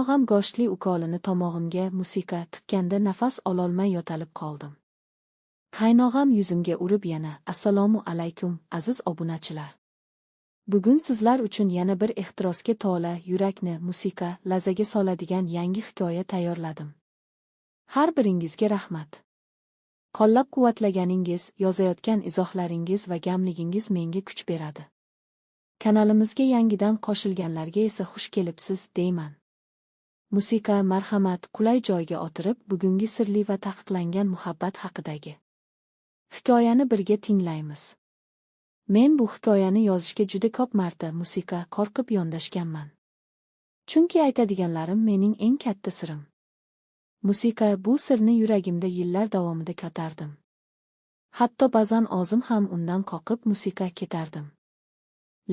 Qaynog'am go'shtli ukolini tomog'imga musiqa tikkanda nafas ololmay yo'talib qoldim. Qaynog'am yuzimga urib yana "Assalomu alaykum, aziz obunachilar. Bugun sizlar uchun yana bir ehtirosga to'la yurakni musiqa lazaga soladigan yangi hikoya tayyorladim. Har biringizga rahmat. Qo'llab-quvvatlaganingiz, yozayotgan izohlaringiz va gamligingiz menga kuch beradi. Kanalimizga yangidan qo'shilganlarga esa xush kelibsiz deyman. Musiqa marhamat qulay joyga o'tirib, bugungi sirli va taqiqlangan muhabbat haqidagi hikoyani birga tinglaymiz. Men bu hikoyani yozishga juda ko'p marta musiqa qo'rqib yondashganman. Chunki aytadiganlarim mening eng katta sirim. Musiqa bu sirni yuragimda yillar davomida ko'tardim. Hatto ba'zan o'zim ham undan qo'rqib musiqa ketardim.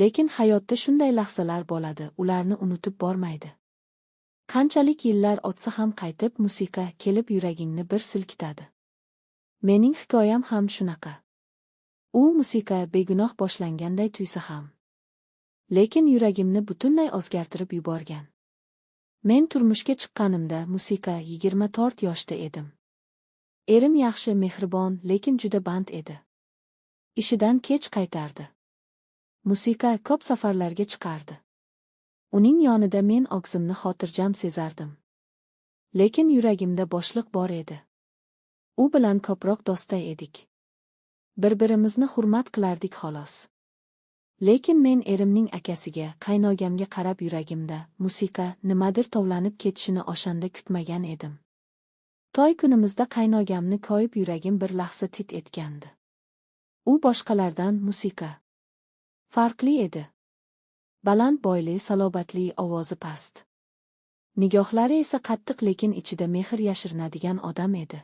Lekin hayotda shunday lahzalar bo'ladi, ularni unutib bormaydi. Qanchalik yillar o'tsa ham qaytib musiqa kelib yuragingni bir silkitadi. Mening hikoyam ham shunaqa. U musiqa begunoh boshlanganday tuysa ham. Lekin yuragimni butunlay o'zgartirib yuborgan. Men turmushga chiqqanimda musiqa 24 yoshda edim. Erim yaxshi, mehribon, lekin juda band edi. Ishidan kech qaytardi. Musiqa ko'p safarlarga chiqardi. Uning yonida men og'zimni xotirjam sezardim. Lekin yuragimda bo'shliq bor edi. U bilan ko'proq do'stday edik. Bir-birimizni hurmat qilardik xolos. Lekin men erimning akasiga, qaynogamga qarab yuragimda musiqa nimadir tovlanib ketishini o'shanda kutmagan edim. To'y kunimizda qaynogamni ko'yib yuragim bir lahza tit etgandi. U boshqalardan musiqa farqli edi. Baland bo'yli, salobatli, ovozi past. Nigohlari esa qattiq, lekin ichida mehr yashirinadigan odam edi.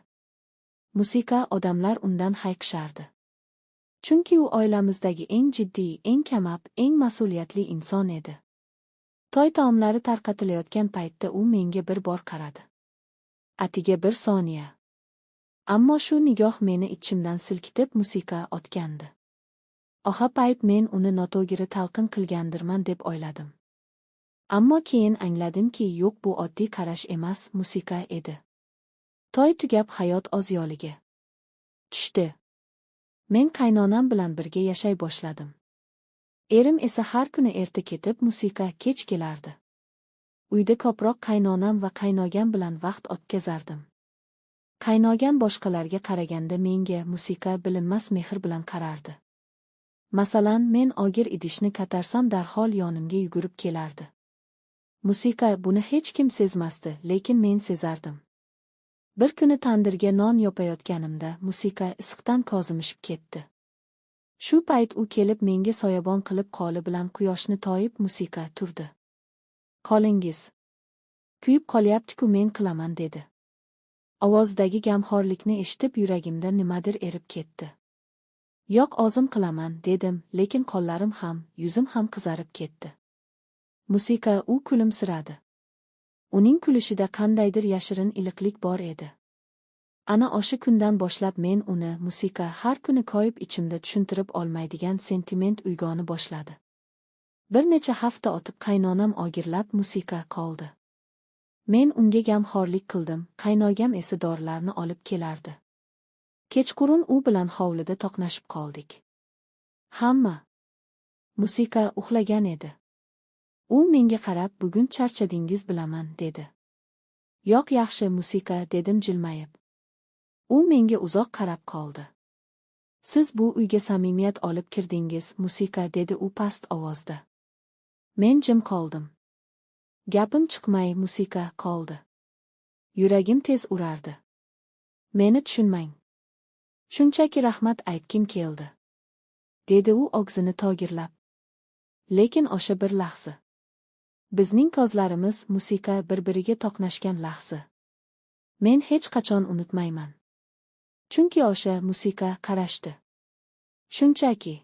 Musiqa odamlar undan hayiqishardi. Chunki u oilamizdagi eng jiddiy, eng kamab, eng mas'uliyatli inson edi. To'y taomlari tarqatilayotgan paytda u menga bir bor qaradi. Atiga bir soniya. Ammo shu nigoh meni ichimdan silkitib musiqa otgandi. Payt men uni noto'g'ri talqin qilgandirman deb o'yladim. Ammo keyin angladimki, yo'q, bu oddiy qarash emas, musiqa edi. To'y tugab hayot o'z yo'liga tushdi. Men qaynonam bilan birga yashay boshladim. Erim esa har kuni erta ketib, musiqa kech kelardi. Uyda ko'proq qaynonam va qaynogam bilan vaqt o'tkazardim. Qaynogam boshqalarga qaraganda menga musiqa bilinmas mehr bilan qarardi. Masalan, men og'ir idishni ko'tarsam darhol yonimga yugurib kelardi. Musiqa buni hech kim sezmasdi, lekin men sezardim. Bir kuni tandirga non yopayotganimda musiqa issiqdan kozimishib ketdi. Shu payt u kelib menga soyabon qilib qo'li bilan quyoshni to'yib musiqa turdi. Qo'lingiz kuyib qolyapti-ku, men qilaman dedi. Ovozdagi gamxo'rlikni eshitib yuragimda nimadir erib ketdi. Yo'q, o'zim qilaman dedim, lekin qo'llarim ham, yuzim ham qizarib ketdi. Musiqa u kulimsiradi. Uning kulishida qandaydir yashirin iliqlik bor edi. Ana o'sha kundan boshlab men uni musiqa har kuni ko'yib ichimda tushuntirib olmaydigan sentiment uyg'oni boshladi. Bir necha hafta o'tib qaynonam o'g'irlab musiqa qoldi. Men unga gamxo'rlik qildim, qaynogam esa dorilarni olib kelardi. Kechqurun u bilan hovlida to'qnashib qoldik. Hamma musiqa uxlagan edi. U menga qarab, bugun charchadingiz bilaman, dedi. Yo'q, yaxshi, musiqa, dedim jilmayib. U menga uzoq qarab qoldi. Siz bu uyga samimiyat olib kirdingiz, musiqa, dedi u past ovozda. Men jim qoldim. Gapim chiqmay musiqa qoldi. Yuragim tez urardi. Meni tushunmang. Shunchaki rahmat aytgim keldi, dedi u og'zini to'g'irlab. Lekin o'sha bir lahza. Bizning ko'zlarimiz musiqa bir-biriga to'qnashgan lahza. Men hech qachon unutmayman. Chunki o'sha musiqa qarashdi. Shunchaki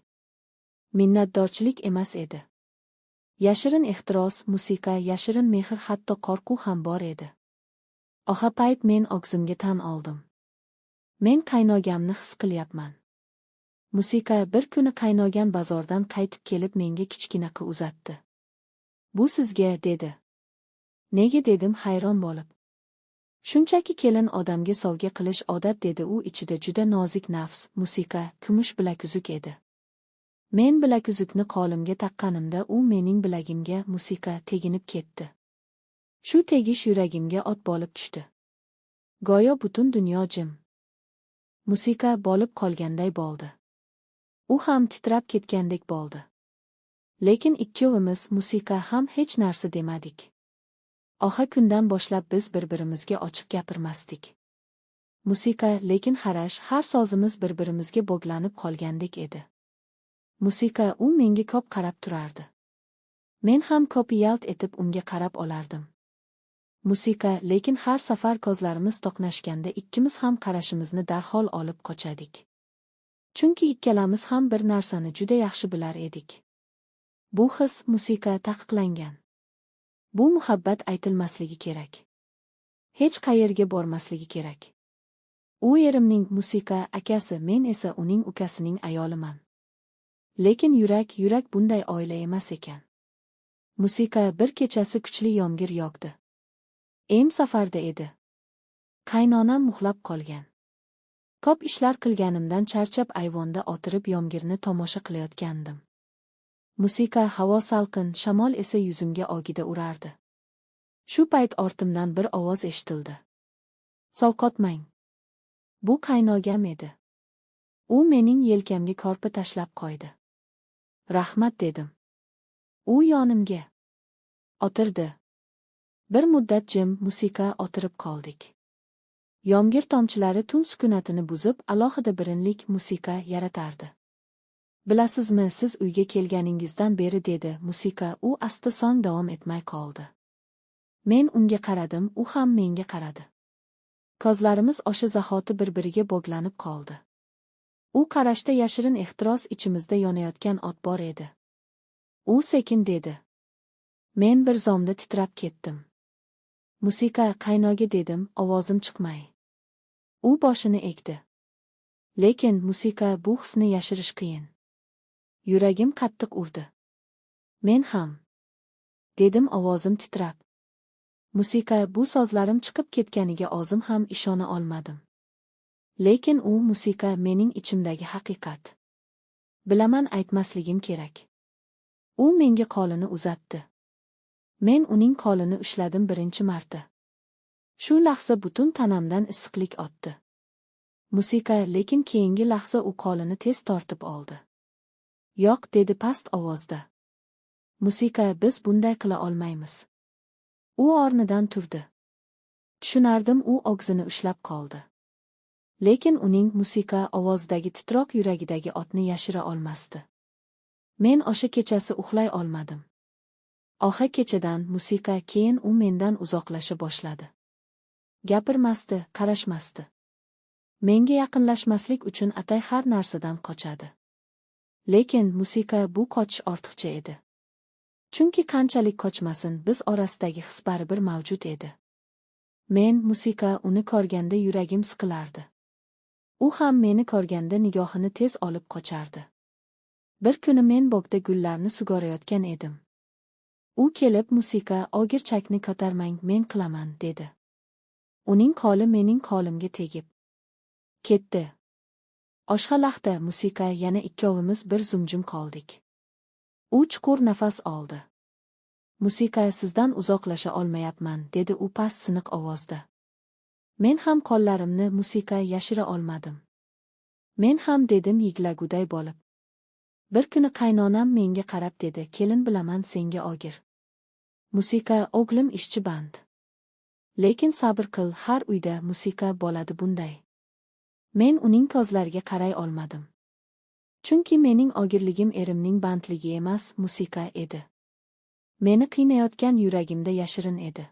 minnatdorchilik emas edi. Yashirin ehtiros, musiqa, yashirin mehr, hatto qo'rquv ham bor edi. Payt men og'zimga tan oldim. Men qaynogamni his qilyapman. Musiqa bir kuni qaynogam bozordan qaytib kelib menga kichkina qi uzatdi. Bu sizga, dedi. Nega dedim hayron bo'lib. Shunchaki kelin odamga sovg'a qilish odat dedi u ichida juda nozik nafs, musiqa, kumush bilaguzuk edi. Men bilaguzukni qo'limga taqqanimda u mening bilagimga musiqa teginib ketdi. Shu tegish yuragimga ot bo'lib tushdi. Go'yo butun dunyo jim. Musiqa bo'lib qolganday bo'ldi. U ham titrab ketgandek bo'ldi. Lekin ikkovimiz musiqa ham hech narsa demadik. Oxir kundan boshlab biz bir-birimizga ochiq gapirmasdik. Musiqa lekin xarash, har sozimiz bir-birimizga bog'lanib qolgandek edi. Musiqa u menga ko'p qarab turardi. Men ham ko'p yalt etib unga qarab olardim. Musiqa lekin har safar ko'zlarimiz to'qnashganda ikkimiz ham qarashimizni darhol olib qochadik. Chunki ikkalamiz ham bir narsani juda yaxshi bilar edik. Bu his musiqa taqiqlangan. Bu muhabbat aytilmasligi kerak. Hech qayerga bormasligi kerak. U erimning musiqa akasi, men esa uning ukasining ayoliman. Lekin yurak bunday oila emas ekan. Musiqa bir kechasi kuchli yomg'ir yog'di. Safarda edi. Qaynonam muxlab qolgan. Ko'p ishlar qilganimdan charchab ayvonda o'tirib yomg'irni tomosha qilayotgandim. Musiqa havo salqin, shamol esa yuzimga ogida urardi. Shu payt ortimdan bir ovoz eshitildi. Sovqotmang. Bu qaynogam edi. U mening yelkamga korpa tashlab qo'ydi. Rahmat dedim. U yonimga o'tirdi. Bir muddat jim musiqa o'tirib qoldik. Yomg'ir tomchilari tun sukunatini buzib, alohida birinlik musiqa yaratardi. Bilasizmi, siz uyga kelganingizdan beri dedi musiqa, u asta-son davom etmay qoldi. Men unga qaradim, u ham menga qaradi. Ko'zlarimiz o'sha zahoti bir-biriga bog'lanib qoldi. U qarashda yashirin ehtiros, ichimizda yonayotgan o't bor edi. U sekin dedi. Men bir zomda titrab ketdim. Musiqa, qaynoga dedim, ovozim chiqmay. U boshini egdi. Lekin musiqa, bu hisni yashirish qiyin. Yuragim qattiq urdi. Men ham dedim, ovozim titrab. Musiqa, bu so'zlarim chiqib ketganiga o'zim ham ishona olmadim. Lekin u musiqa mening ichimdagi haqiqat. Bilaman, aytmasligim kerak. U menga qo'lini uzatdi. Men uning qo'lini ushladim birinchi marta. Shu lahza butun tanamdan issiqlik o'tdi. Musiqa lekin keyingi lahza u qo'lini tez tortib oldi. Yo'q dedi past ovozda. Musiqa, biz bunday qila olmaymiz. U o'rnidan turdi. Tushunardim, u og'zini ushlab qoldi. Lekin uning musiqa ovozidagi titroq yuragidagi o'tni yashira olmasdi. Men o'sha kechasi uxlay olmadim. Oxir kechadan musiqa keyin u mendan uzoqlasha boshladi. Gapirmasdi, qarashmasdi. Menga yaqinlashmaslik uchun atay har narsadan qochadi. Lekin musiqa bu qochish ortiqcha edi. Chunki qanchalik qochmasin, biz orasidagi his baribir mavjud edi. Men musiqa uni ko'rganda yuragim siqilardi. U ham meni ko'rganda nigohini tez olib qochardi. Bir kuni men bog'da gullarni sug'orayotgan edim. U kelib, musiqa, o'girchakni ko'tarmang, men qilaman, dedi. Uning qo'li mening qo'limga tegib ketdi. Oshxonaxda musiqa yana ikkovimiz bir zumjum qoldik. U chuqur nafas oldi. Musiqa, sizdan uzoqlasha olmayapman, dedi u past siniq ovozda. Men ham qo'llarimni musiqa yashira olmadim. Men ham dedim yig'laguday bo'lib. Bir kuni qaynonam menga qarab dedi, kelin bilaman senga og'ir. Musiqa, o'g'lim ishchi band. Lekin sabr qil, har uyda musiqa bo'ladi bunday. Men uning ko'zlariga qaray olmadim. Chunki mening og'irligim erimning bandligi emas, musiqa edi. Meni qiynayotgan yuragimda yashirin edi.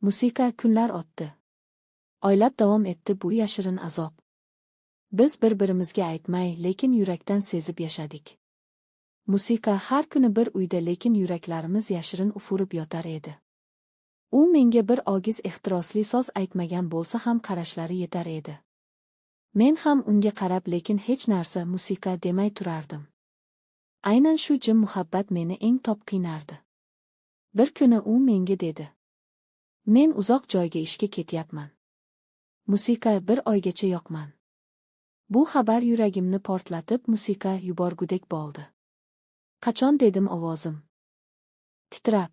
Musiqa, kunlar o'tdi. Oylab davom etdi bu yashirin azob. Biz bir-birimizga aytmay, lekin yurakdan sezib yashadik. Musiqa, har kuni bir uyda, lekin yuraklarimiz yashirin ufurib yotar edi. U menga bir ogiz ehtirosli so'z aytmagan bo'lsa ham qarashlari yetar edi. Men ham unga qarab, lekin hech narsa musiqa demay turardim. Aynan shu jim muhabbat meni eng top qiynardi. Bir kuni u menga dedi. Men uzoq joyga ishga ketyapman. Musiqa bir oygacha yoqman. Bu xabar yuragimni portlatib musiqa yuborgudek bo'ldi. Qachon dedim ovozim titrab.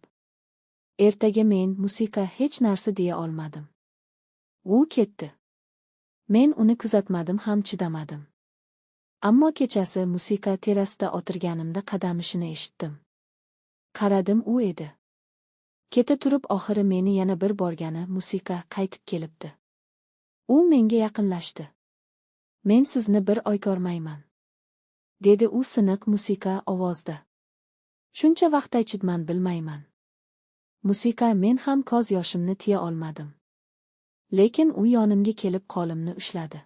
Ertaga men musiqa hech narsa deya olmadim. U ketdi. Men uni kuzatmadim ham chidamadim. Ammo kechasi musiqa terasda o'tirganimda qadamishini eshitdim. Qaradim, u edi. Keta turib oxiri meni yana bir borgani musiqa qaytib kelibdi. U menga yaqinlashdi. Men sizni bir oy ko'rmayman, dedi u siniq musiqa ovozda. Shuncha vaqt aytchidman bilmayman. Musiqa, men ham ko'z yoshimni tiya olmadim. Lekin u yonimga kelib qo'limni ushladi.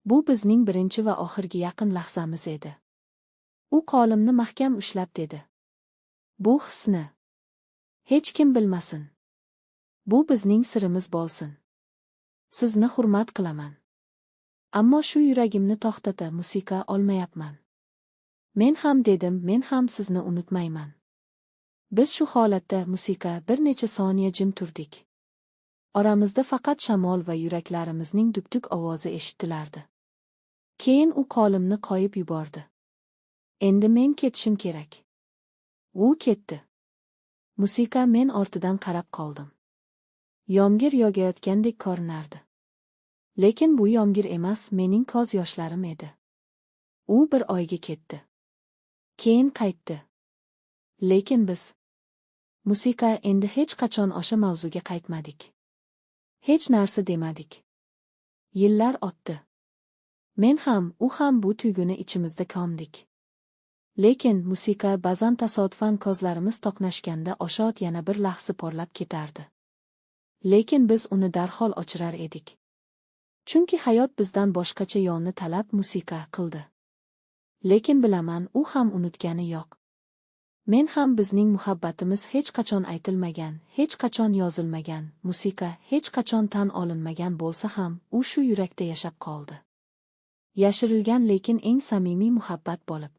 Bu bizning birinchi va oxirgi yaqin lahzamiz edi. U qo'limni mahkam ushlab dedi. Bu hisni hech kim bilmasin. Bu bizning sirimiz bo'lsin. Sizni hurmat qilaman. Ammo shu yuragimni to'xtata musiqa olmayapman. Men ham dedim, men ham sizni unutmayman. Biz shu holatda musiqa bir necha soniya jim turdik. Oramizda faqat shamol va yuraklarimizning duk-duk ovozi eshitilardi. Keyin u qo'limni qo'yib yubordi. Endi men ketishim kerak. U ketdi. Musiqa, men ortidan qarab qoldim. Yomg'ir yog'ayotgandek ko'rinardi. Lekin bu yomg'ir emas, mening ko'z yoshlarim edi. U bir oyga ketdi. Keyin qaytdi. Lekin biz musiqa endi hech qachon o'sha mavzuga qaytmadik. Hech narsa demadik. Yillar o'tdi. Men ham, u ham bu tuyg'uni ichimizda ko'mdik. Lekin musiqa ba'zan tasodifan ko'zlarimiz to'qnashganda o'sha o't yana bir lahza porlab ketardi. Lekin biz uni darhol o'chirar edik. Chunki hayot bizdan boshqacha yo'lni talab musiqa qildi. Lekin bilaman, u ham unutgani yo'q. Men ham bizning muhabbatimiz hech qachon aytilmagan, hech qachon yozilmagan, musiqa hech qachon tan olinmagan bo'lsa ham, u shu yurakda yashab qoldi. Yashirilgan lekin eng samimiy muhabbat bo'lib.